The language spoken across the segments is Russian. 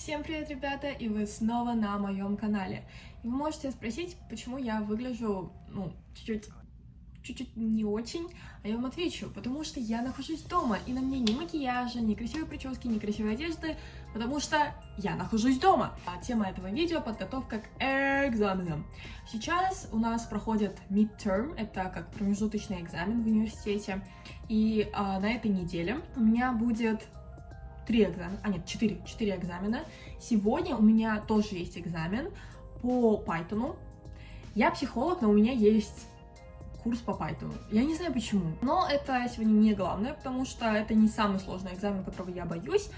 Всем привет, ребята, и вы снова на моем канале. И вы можете спросить, почему я выгляжу, чуть-чуть не очень, а я вам отвечу, потому что я нахожусь дома, и на мне ни макияжа, ни красивой прически, ни красивой одежды, потому что я нахожусь дома. А тема этого видео — подготовка к экзаменам. Сейчас у нас проходит midterm, это как промежуточный экзамен в университете, и на этой неделе у меня будет 4 экзамена. Сегодня у меня тоже есть экзамен по Python. Я психолог, но у меня есть курс по Python. Я не знаю почему, но это сегодня не главное, потому что это не самый сложный экзамен, которого я боюсь.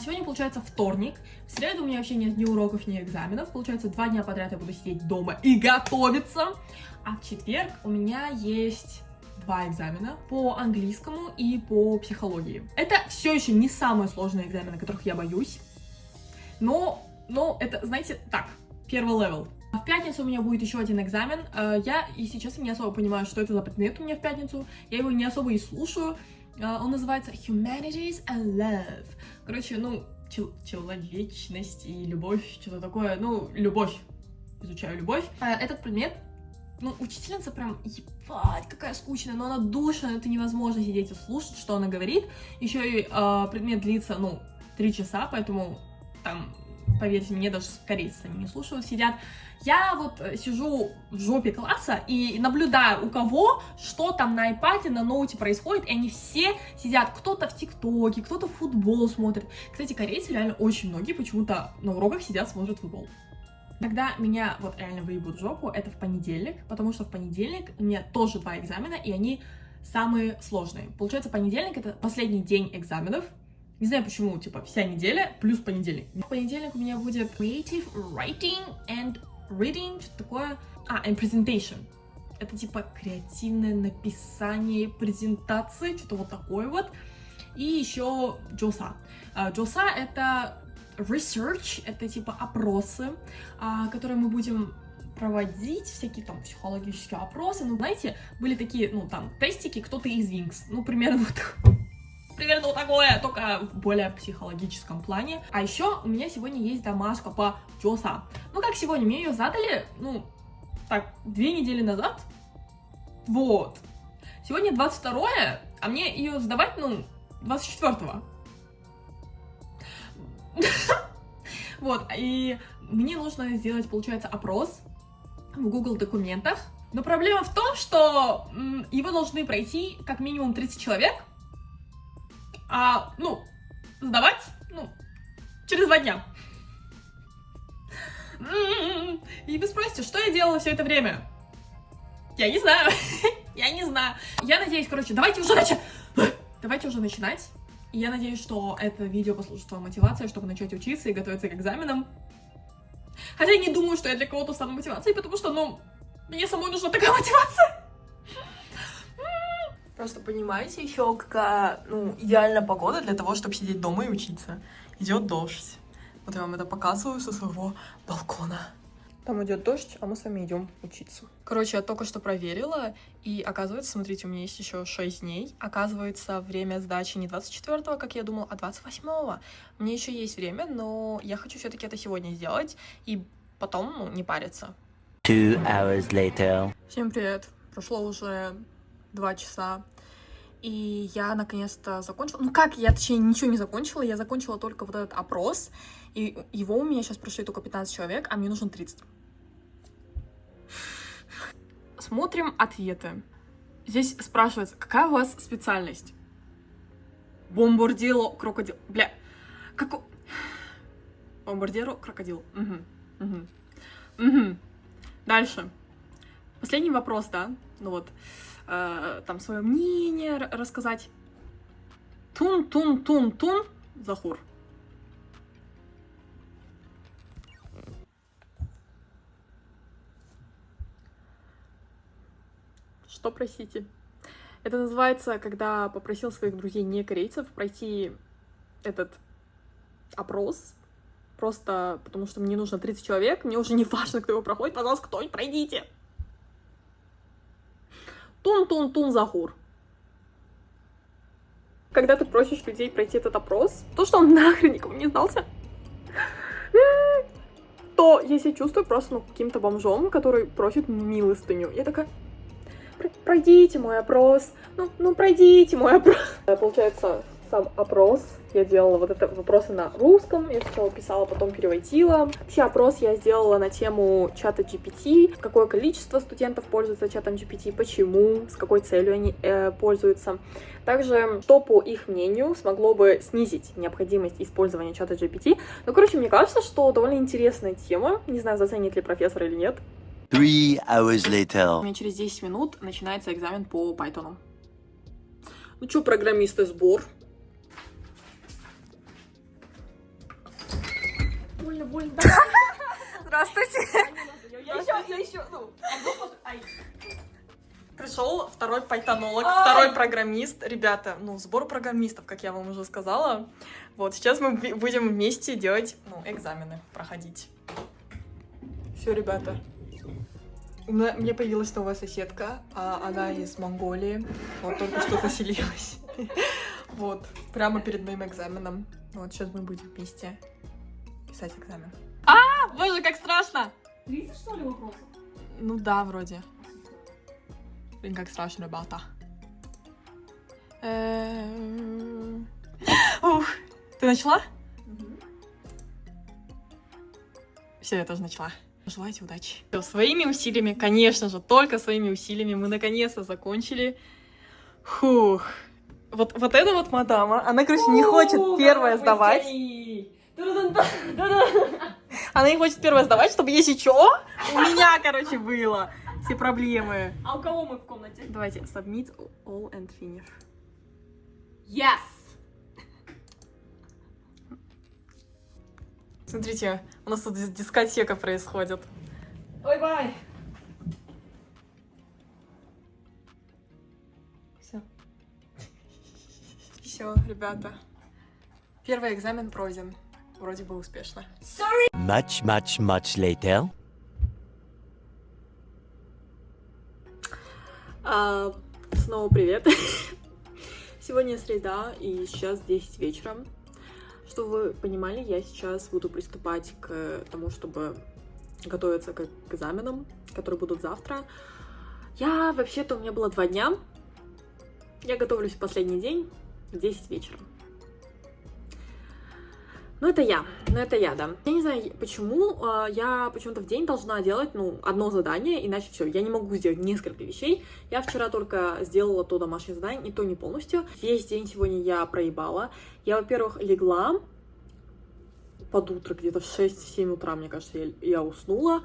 Сегодня, получается, вторник. В среду у меня вообще нет ни уроков, ни экзаменов. Получается, 2 дня подряд я буду сидеть дома и готовиться. А в четверг у меня есть 2 экзамена по английскому и по психологии. Это все еще не самые сложные экзамены, которых я боюсь. Но это, знаете, так, первый левел. В пятницу у меня будет еще один экзамен. Я, если честно, не особо понимаю, что это за предмет у меня в пятницу. Я его не особо и слушаю. Он называется Humanities and Love. Короче, человечность и любовь, что-то такое. Любовь. Изучаю любовь. Этот предмет, учительница прям, ебать, какая скучная, но она душная, это невозможно сидеть и слушать, что она говорит. Еще и предмет длится, 3 часа, поэтому там, поверьте мне, даже корейцы сами не слушают, сидят. Я вот сижу в жопе класса и наблюдаю, у кого что там на iPad, на ноуте происходит, и они все сидят, кто-то в ТикТоке, кто-то в футбол смотрит. Кстати, корейцы реально очень многие почему-то на уроках сидят, смотрят футбол. Когда меня вот реально выебут в жопу, это в понедельник, потому что в понедельник у меня тоже 2 экзамена, и они самые сложные. Получается, понедельник — это последний день экзаменов. Не знаю почему, вся неделя плюс понедельник. В понедельник у меня будет Creative Writing and Reading, что такое? And Presentation. Это креативное написание презентации, что-то вот такое вот. И еще JOSA. JOSA — это research, это опросы, которые мы будем проводить, всякие там психологические опросы. Знаете, были такие, тестики, кто-то из Wings. Примерно вот такое, только в более психологическом плане. А еще у меня сегодня есть домашка по JOSA. Как сегодня, мне ее задали, 2 недели назад. Вот. Сегодня 22-е, а мне ее сдавать, 24-го. Вот, и мне нужно сделать, получается, опрос в Google документах. Но проблема в том, что его должны пройти как минимум 30 человек, сдавать, через 2 дня. И вы спросите, что я делала все это время? Я не знаю. Я надеюсь, давайте уже начинать. И я надеюсь, что это видео послужит вам мотивацией, чтобы начать учиться и готовиться к экзаменам. Хотя я не думаю, что я для кого-то стану мотивацией, потому что, мне самой нужна такая мотивация. Просто понимаете еще, какая, идеальная погода для того, чтобы сидеть дома и учиться. Идет дождь. Вот я вам это показываю со своего балкона. Там идет дождь, а мы с вами идем учиться. Короче, я только что проверила, и оказывается, смотрите, у меня есть еще 6 дней. Оказывается, время сдачи не 24-го, как я думала, а 28-го. Мне еще есть время, но я хочу все-таки это сегодня сделать, и потом, не париться. 2 hours later. Всем привет. Прошло уже 2 часа, и я наконец-то закончила. Я, точнее, ничего не закончила, я закончила только вот этот опрос, и его у меня сейчас прошли только 15 человек, а мне нужно 30. Смотрим ответы. Здесь спрашивается, какая у вас специальность? Бомбардиро, крокодил. Бля, как... Бомбардиро, крокодил. Угу. Дальше. Последний вопрос, да? Там свое мнение рассказать. Тун, Захур. Что, простите? Это называется, когда попросил своих друзей не корейцев пройти этот опрос, просто потому что мне нужно 30 человек, мне уже не важно, кто его проходит, пожалуйста, кто-нибудь пройдите. Тун, Захур. Когда ты просишь людей пройти этот опрос, то, что он нахрен никому не сдался, что я себя чувствую просто, ну, каким-то бомжом, который просит милостыню. Я такая, пройдите мой опрос, ну, пройдите мой опрос. Получается, сам опрос я делала вот это вопросы на русском, я сначала писала, потом переводила. Вообще опрос я сделала на тему чата GPT, какое количество студентов пользуются чатом GPT, почему, с какой целью они пользуются. Также, что по их мнению смогло бы снизить необходимость использования чата GPT. Ну, короче, мне кажется, что довольно интересная тема, не знаю, заценит ли профессор или нет. 3 hours later. У меня через 10 минут начинается экзамен по Python. Ну что, программисты, сбор. Больно. Здравствуйте. Я еще, Пришел второй пайтонолог, второй программист. Ребята, сбор программистов, как я вам уже сказала. Вот, сейчас мы будем вместе делать, экзамены, проходить. Все, ребята. У меня появилась новая соседка, она из Монголии. Вот, только что заселилась. Вот, прямо перед моим экзаменом. Вот, сейчас мы будем вместе писать экзамен. Боже, как страшно! 30, что ли, вопросов? Ну да, вроде. Блин, как страшно, ребята. Ух, ты начала? Все, я тоже начала. Желайте удачи. Всё, своими усилиями, конечно же, только своими усилиями мы наконец-то закончили. Фух. Вот эта вот мадама, она, короче, не хочет первая сдавать. Она не хочет первая сдавать, чтобы, если чё, у меня, короче, было все проблемы. А у кого мы в комнате? Давайте, submit all and finish. Yes! Смотрите, у нас тут дискотека происходит. Ой, бай! Все, ребята. Первый экзамен пройден. Вроде бы успешно. Much later. Снова привет. Сегодня среда, и сейчас 10 вечера. Чтобы вы понимали, я сейчас буду приступать к тому, чтобы готовиться к экзаменам, которые будут завтра. Вообще-то, у меня было 2 дня. Я готовлюсь в последний день в 10 вечера. Это я, да. Я не знаю, почему я почему-то в день должна делать, одно задание, иначе все, я не могу сделать несколько вещей. Я вчера только сделала то домашнее задание, и то не полностью. Весь день сегодня я проебала. Я, во-первых, легла под утро, где-то в 6-7 утра, мне кажется, я уснула.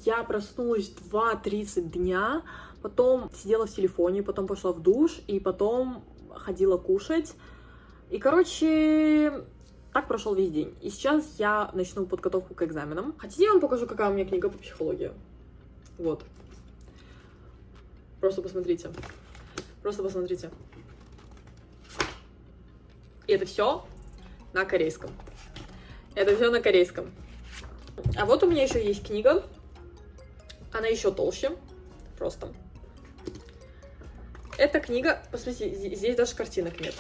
Я проснулась в 2:30 дня, потом сидела в телефоне, потом пошла в душ, и потом ходила кушать. И, короче... Так прошел весь день. И сейчас я начну подготовку к экзаменам. Хотите, я вам покажу, какая у меня книга по психологии? Вот. Просто посмотрите. И это все на корейском. А вот у меня еще есть книга. Она еще толще. Просто. Эта книга... Посмотрите, здесь даже картинок нет.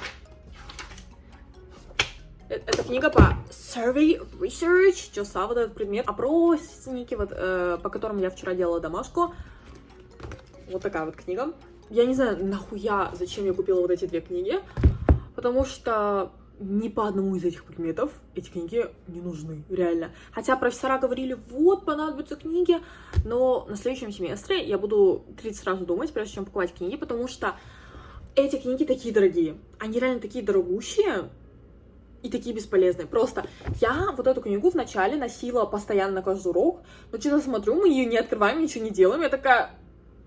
Это книга по Survey Research, ЧОСА, вот этот предмет, опросники, по которым я вчера делала домашку. Вот такая вот книга. Я не знаю, нахуя, зачем я купила вот эти 2 книги, потому что ни по одному из этих предметов эти книги не нужны, реально. Хотя профессора говорили, вот, понадобятся книги, но на следующем семестре я буду 30 раз думать, прежде чем покупать книги, потому что эти книги такие дорогие. Они реально такие дорогущие, и такие бесполезные. Просто я вот эту книгу вначале носила постоянно на каждый урок, но что-то смотрю, мы ее не открываем, ничего не делаем. Я такая,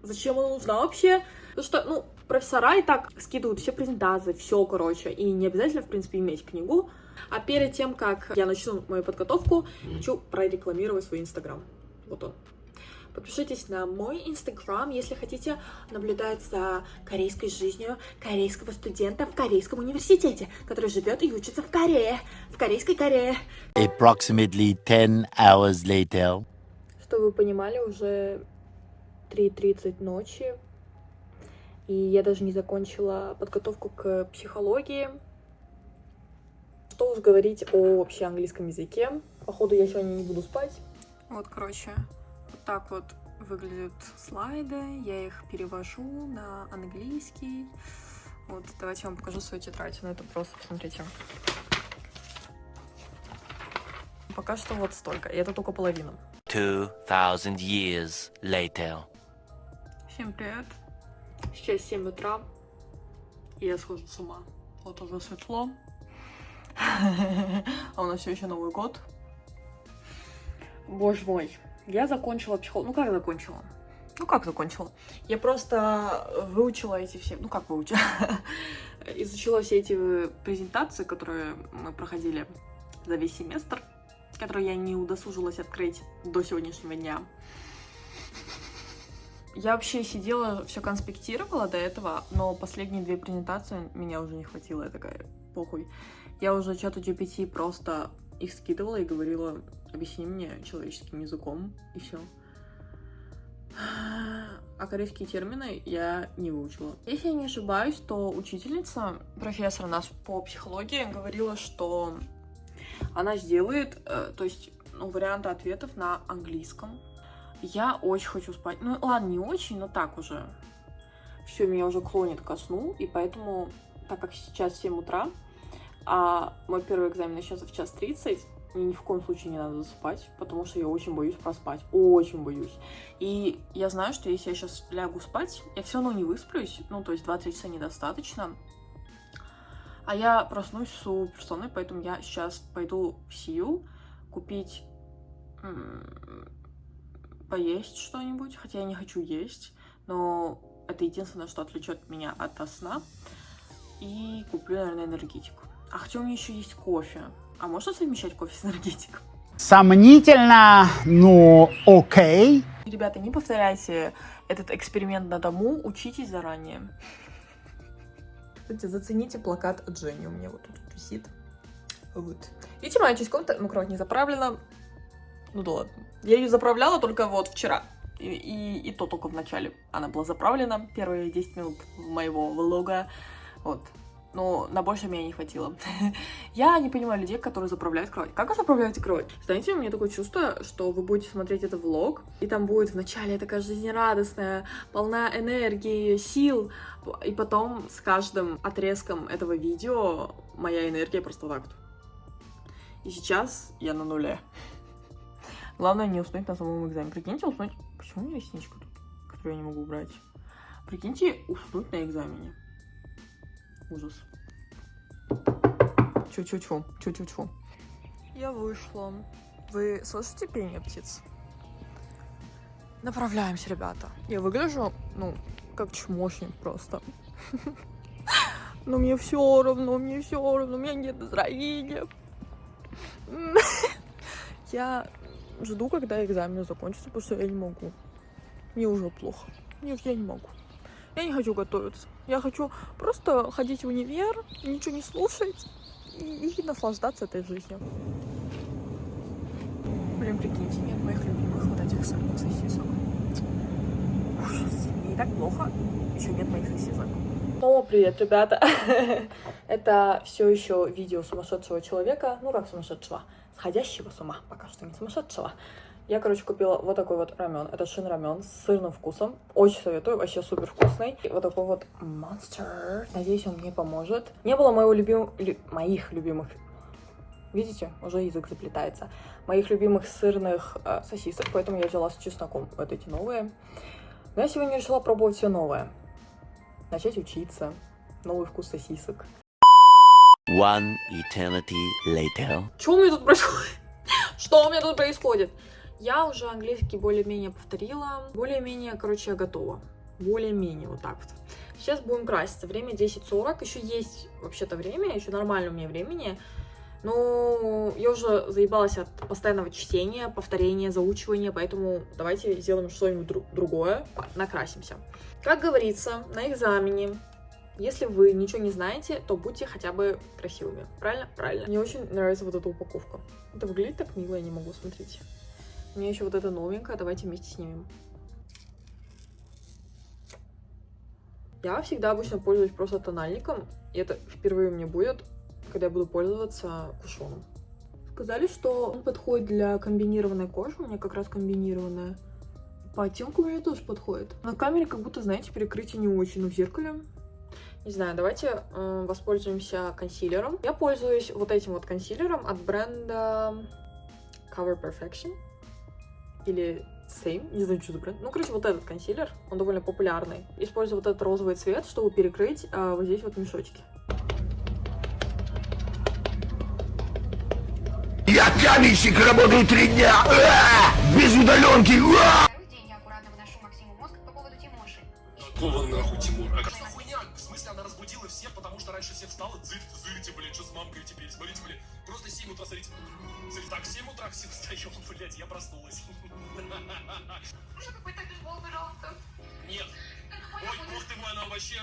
зачем она нужна вообще? Потому что, профессора и так скидывают все презентации, все, короче, и не обязательно, в принципе, иметь книгу. А перед тем, как я начну мою подготовку, хочу прорекламировать свой Инстаграм. Вот он. Подпишитесь на мой Инстаграм, если хотите наблюдать за корейской жизнью корейского студента в корейском университете, который живет и учится в Корее, в корейской Корее. Approximately 10 hours later. Чтобы вы понимали, уже 3:30 ночи, и я даже не закончила подготовку к психологии. Что уж говорить о вообще английском языке. Походу, я сегодня не буду спать. Вот, короче, вот так вот выглядят слайды. Я их перевожу на английский. Вот, давайте я вам покажу свою тетрадь. Ну, это просто, посмотрите. Пока что вот столько. И это только половина. 2000 years later. Всем привет. Сейчас 7 утра. И я схожу с ума. Вот уже светло. А у нас все еще Новый год. Боже мой. Я закончила психологию. Ну, как закончила? Ну, как закончила? Я просто выучила эти все... Ну, как выучила? Изучила все эти презентации, которые мы проходили за весь семестр, которые я не удосужилась открыть до сегодняшнего дня. Я вообще сидела, все конспектировала до этого, но последние 2 презентации меня уже не хватило. Я такая, похуй. Я уже чату GPT просто их скидывала и говорила, объясни мне человеческим языком, и все. А корейские термины я не выучила. Если я не ошибаюсь, то учительница, профессор нас по психологии, говорила, что она сделает, то есть, варианты ответов на английском. Я очень хочу спать. Ну, ладно, не очень, но так уже. Все, меня уже клонит ко сну, и поэтому, так как сейчас 7 утра, а мой первый экзамен начнется в 1:30, мне ни в коем случае не надо засыпать, потому что я очень боюсь проспать. Очень боюсь. И я знаю, что если я сейчас лягу спать, я все равно не высплюсь. Ну, то есть 2-3 часа недостаточно. А я проснусь супер сонной, поэтому я сейчас пойду в Сию купить... поесть что-нибудь, хотя я не хочу есть, но это единственное, что отвлечет меня от сна. И куплю, наверное, энергетик. А хотя у меня еще есть кофе. А можно совмещать кофе с энергетиком? Сомнительно, но окей. Ребята, не повторяйте этот эксперимент на дому, учитесь заранее. Кстати, зацените плакат от Жени, у меня вот тут висит. Вот. Видите, моя часть комнаты, кровать не заправлена. Ну да ладно. Я ее заправляла только вот вчера. И то только в начале она была заправлена. Первые 10 минут моего влога. Вот. Но на больше меня не хватило. Я не понимаю людей, которые заправляют кровать. Как вы заправляете кровать? Знаете, у меня такое чувство, что вы будете смотреть этот влог, и там будет вначале такая жизнерадостная, полна энергии, сил, и потом с каждым отрезком этого видео моя энергия просто вот так вот. И сейчас я на нуле. Главное не уснуть на самом экзамене. Прикиньте, уснуть... Почему у меня ресничка тут, которую я не могу убрать? Прикиньте, уснуть на экзамене. Ужас. Чу-чу-чу. Я вышла. Вы слышите пение птиц? Направляемся, ребята. Я выгляжу, как чмошник просто. Но мне все равно, у меня нет настроения. Я жду, когда экзамены закончатся, потому что я не могу. Мне уже плохо. Я не могу. Я не хочу готовиться. Я хочу просто ходить в универ, ничего не слушать и наслаждаться этой жизнью. Блин, прикиньте, нет моих любимых вот этих сырных сосисок. Ужас. Мне и так плохо, еще нет моих сосисок. О, привет, ребята. Это все еще видео сумасшедшего человека. Ну, как сумасшедшего? Сходящего с ума. Пока что не сумасшедшего. Я, купила вот такой вот рамен. Это шин-рамен с сырным вкусом. Очень советую, вообще супер вкусный. И вот такой вот монстр. Надеюсь, он мне поможет. Не было моих любимых... Видите? Уже язык заплетается. Моих любимых сырных сосисок, поэтому я взяла с чесноком вот эти новые. Но я сегодня решила пробовать все новое. Начать учиться. Новый вкус сосисок. One eternity later. Что у меня тут происходит? Что у меня тут происходит? Я уже английский более-менее повторила. Более-менее, я готова. Более-менее, вот так вот. Сейчас будем краситься. Время 10:40. Еще есть вообще-то время. Еще нормально у меня времени. Но я уже заебалась от постоянного чтения, повторения, заучивания. Поэтому давайте сделаем что-нибудь другое. Накрасимся. Как говорится, на экзамене, если вы ничего не знаете, то будьте хотя бы красивыми. Правильно? Правильно. Мне очень нравится вот эта упаковка. Это выглядит так мило, я не могу смотреть. У меня еще вот это новенькое, давайте вместе снимем. Я всегда обычно пользуюсь просто тональником, и это впервые у меня будет, когда я буду пользоваться кушоном. Сказали, что он подходит для комбинированной кожи, у меня как раз комбинированная. По оттенку у меня тоже подходит. На камере как будто, знаете, перекрытие не очень, но в зеркале... Не знаю, давайте воспользуемся консилером. Я пользуюсь вот этим вот консилером от бренда Cover Perfection. Или Same, не знаю, что за бренд. Ну, короче, вот этот консилер, он довольно популярный. Использую вот этот розовый цвет, чтобы перекрыть вот здесь вот мешочки. Я каменщик, работаю 3 дня, без удаленки. Второй день я аккуратно выношу Максиму мозг по поводу Тимоши. Какого нахуй Тимур? А что за хуйня? В смысле, она разбудила всех, потому что раньше всех встала? Зырите, блин, что с мамкой теперь? Смотрите, блин, просто 7 утра, смотрите. Так, в 7 утра все встаем, блядь, я проснулась. Можно какой-то бейсбол, пожалуйста? Нет. Ой, бог ты мой, она вообще...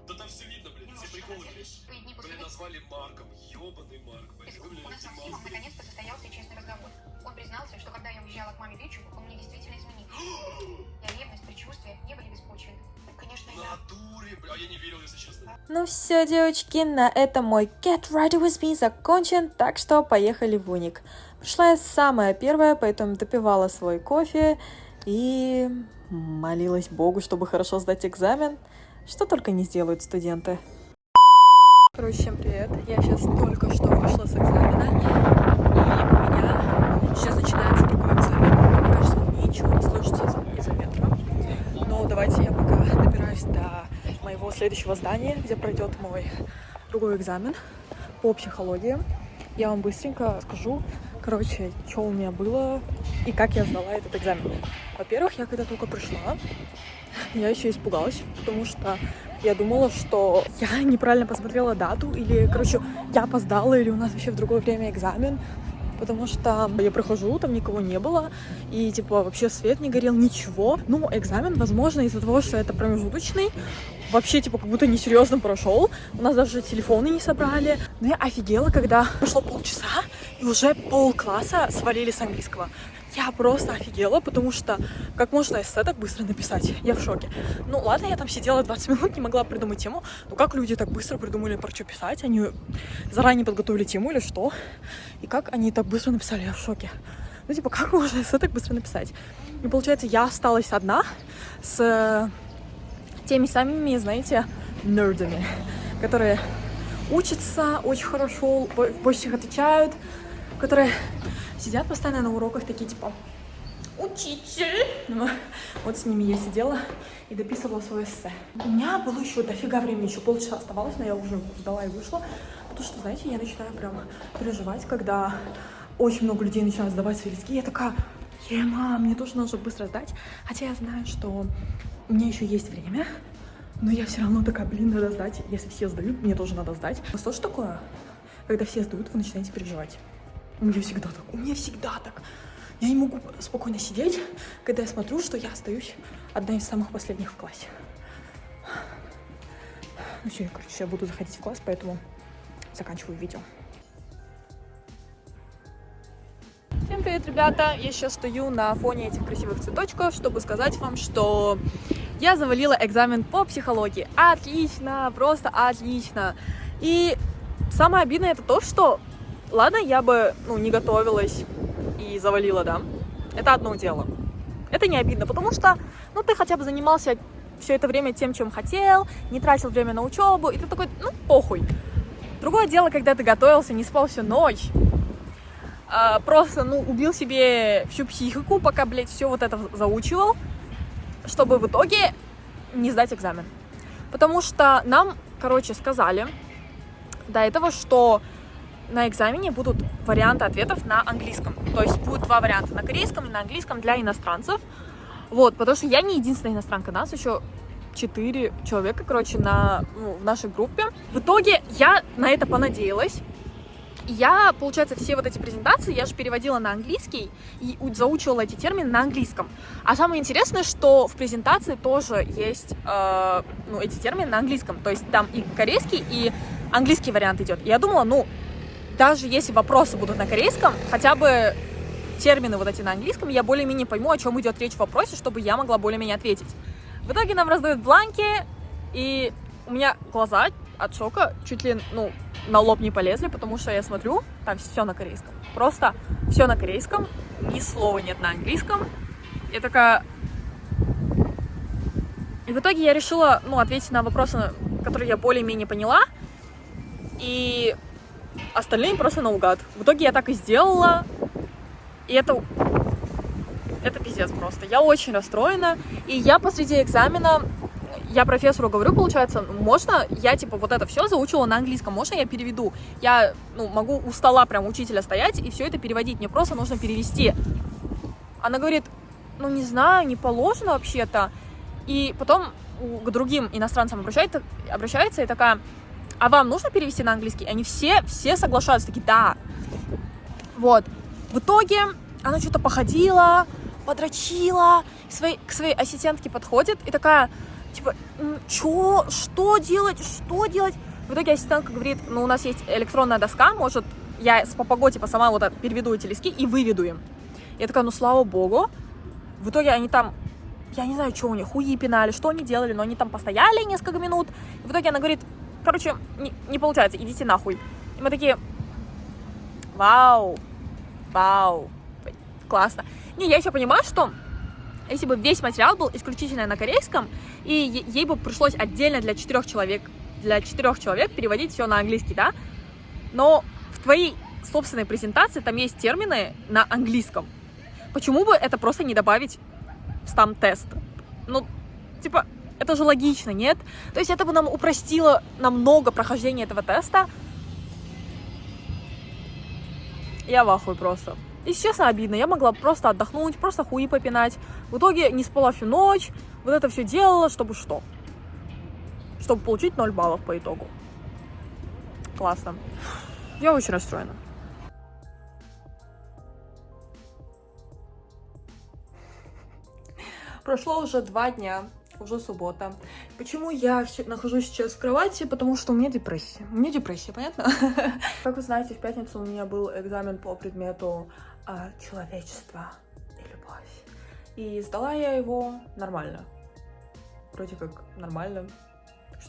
Да там все видно, блядь, все приколы, блядь. Блин, назвали Марком, ёбаный Марк, блядь. У нас с Максимом наконец-то состоялся честный разговор. Он признался, что когда я уезжала к маме в Вичугу, он мне действительно изменил. Я ревность, предчувствия не были беспочвенны. Конечно, я... Натуре, бля, я не верил, если честно. Ну все, девочки, на этом мой Get Ready With Me закончен, так что поехали в уник. Пришла я самая первая, поэтому допивала свой кофе и молилась Богу, чтобы хорошо сдать экзамен. Что только не сделают студенты. Короче, всем привет. Я сейчас только что вышла с экзамена, и у меня сейчас начинается другой экзамен. Мне кажется, вы ничего не слышите из-за ветра. Но давайте я пока добираюсь до моего следующего здания, где пройдет мой другой экзамен по психологии. Я вам быстренько скажу, короче, что у меня было и как я сдала этот экзамен. Во-первых, я когда только пришла, я еще испугалась, потому что я думала, что я неправильно посмотрела дату, или, короче, я опоздала, или у нас вообще в другое время экзамен, потому что я прохожу, там никого не было, и, типа, вообще свет не горел, ничего. Ну, экзамен, возможно, из-за того, что это промежуточный, вообще, типа, как будто несерьезно прошел. У нас даже телефоны не собрали. Но я офигела, когда прошло полчаса, и уже полкласса свалили с английского. Я просто офигела, потому что как можно эссе так быстро написать? Я в шоке. Ну ладно, я там сидела 20 минут, не могла придумать тему. Но как люди так быстро придумали, про что писать? Они заранее подготовили тему или что? И как они так быстро написали? Я в шоке. Ну типа, как можно эссе так быстро написать? И получается, я осталась одна с теми самыми, знаете, нердами, которые учатся очень хорошо, больше всех отвечают, которые сидят постоянно на уроках, такие типа «Учитель!» Вот с ними я сидела и дописывала свое эссе. У меня было еще дофига времени, еще полчаса оставалось, но я уже сдала и вышла. Потому что, знаете, я начинаю прям переживать, когда очень много людей начинают сдавать свои листки. Я такая: мам, мне тоже нужно быстро сдать. Хотя я знаю, что у меня еще есть время, но я все равно такая: блин, надо сдать. Если все сдают, мне тоже надо сдать. У вас тоже такое? Когда все сдают, вы начинаете переживать. У меня всегда так. У меня всегда так. Я не могу спокойно сидеть, когда я смотрю, что я остаюсь одна из самых последних в классе. Ну все, короче, я буду заходить в класс, поэтому заканчиваю видео. Всем привет, ребята! Я сейчас стою на фоне этих красивых цветочков, чтобы сказать вам, что я завалила экзамен по психологии. Отлично! Просто отлично! И самое обидное это то, что ладно, я бы, не готовилась и завалила, да. Это одно дело. Это не обидно, потому что, ты хотя бы занимался все это время тем, чем хотел, не тратил время на учебу, и ты такой, похуй. Другое дело, когда ты готовился, не спал всю ночь, просто, убил себе всю психику, пока, блядь, все вот это заучивал, чтобы в итоге не сдать экзамен. Потому что нам, сказали до этого, что на экзамене будут варианты ответов на английском. То есть будет 2 варианта: на корейском и на английском для иностранцев. Вот, потому что я не единственная иностранка, нас еще 4 человека, в нашей группе. В итоге я на это понадеялась. Я, получается, все вот эти презентации я же переводила на английский и заучивала эти термины на английском. А самое интересное, что в презентации тоже есть эти термины на английском. То есть там и корейский, и английский вариант идет. И я думала, даже если вопросы будут на корейском, хотя бы термины вот эти на английском, я более-менее пойму, о чем идет речь в вопросе, чтобы я могла более-менее ответить. В итоге нам раздают бланки, и у меня глаза от шока чуть ли, на лоб не полезли, потому что я смотрю, там все на корейском. просто все на корейском, ни слова нет на английском. Я такая... И в итоге я решила, ответить на вопросы, которые я более-менее поняла, и остальные просто наугад. В итоге я так и сделала, и это пиздец просто. Я очень расстроена, и я посреди экзамена, я профессору говорю, получается, можно я, вот это все заучила на английском, можно я переведу? Я, могу у стола прям учителя стоять и все это переводить, мне просто нужно перевести. Она говорит, не знаю, не положено вообще-то. И потом к другим иностранцам обращается и такая, а вам нужно перевести на английский? И они все соглашаются, такие, да. Вот. В итоге она что-то походила, подрочила, к своей ассистентке подходит и такая, что делать? В итоге ассистентка говорит, у нас есть электронная доска, может, я с Папаго, сама вот переведу эти листки и выведу им. Я такая, слава богу. В итоге они там, я не знаю, что у них, хуи пинали, что они делали, но они там постояли несколько минут. И в итоге она говорит, короче, не получается, идите нахуй. И мы такие, вау, классно. Я еще понимаю, что если бы весь материал был исключительно на корейском, и ей бы пришлось отдельно для 4 человек переводить все на английский, да? Но в твоей собственной презентации там есть термины на английском. Почему бы это просто не добавить в стам-тест? Это же логично, нет? То есть это бы нам упростило намного прохождение этого теста. Я в ахуе просто. Если честно, обидно. Я могла просто отдохнуть, просто хуи попинать. В итоге не спала всю ночь. Вот это все делала, чтобы что? Чтобы получить 0 баллов по итогу. Классно. Я очень расстроена. Прошло уже 2 дня. Уже суббота. Почему я нахожусь сейчас в кровати? Потому что у меня депрессия. Понятно? Как вы знаете, в пятницу у меня был экзамен по предмету человечество и любовь. И сдала я его нормально. Вроде как нормально. Так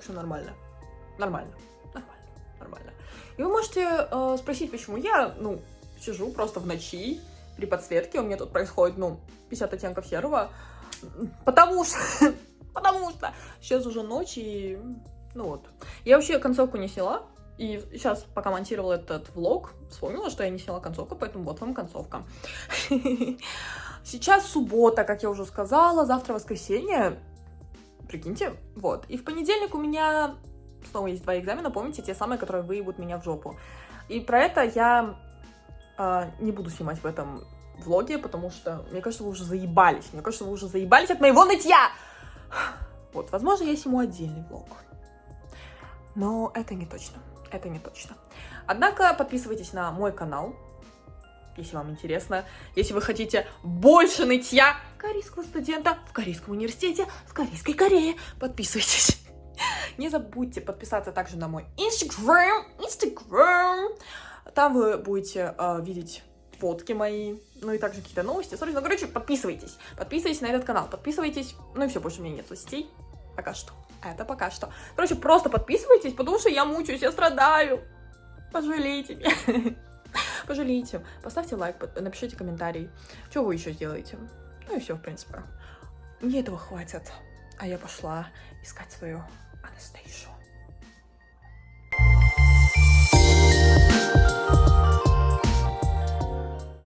что нормально. Нормально. И вы можете спросить, почему я, сижу просто в ночи при подсветке, у меня тут происходит, 50 оттенков серого. Потому что сейчас уже ночь, и Я вообще концовку не сняла, и сейчас, пока монтировала этот влог, вспомнила, что я не сняла концовку, поэтому вот вам концовка. Сейчас суббота, как я уже сказала, завтра воскресенье, прикиньте, вот. И в понедельник у меня снова есть 2 экзамена, помните, те самые, которые выебут меня в жопу. И про это я не буду снимать в этом влоге, потому что, мне кажется, вы уже заебались. От моего нытья! Вот, возможно, я сниму отдельный влог. Но это не точно. Однако, подписывайтесь на мой канал, если вам интересно. Если вы хотите больше нытья корейского студента в Корейском университете, в Корейской Корее, подписывайтесь. Не забудьте подписаться также на мой Instagram. Там вы будете видеть фотки мои, и также какие-то новости. Подписывайтесь. Подписывайтесь на этот канал. Подписывайтесь. И все, больше у меня нет соцсетей. Пока что. Просто подписывайтесь, потому что я мучаюсь, я страдаю. Пожалейте меня. Пожалейте. Поставьте лайк, напишите комментарий. Что вы еще сделаете? И все, в принципе. Мне этого хватит. А я пошла искать свою Анастейшу.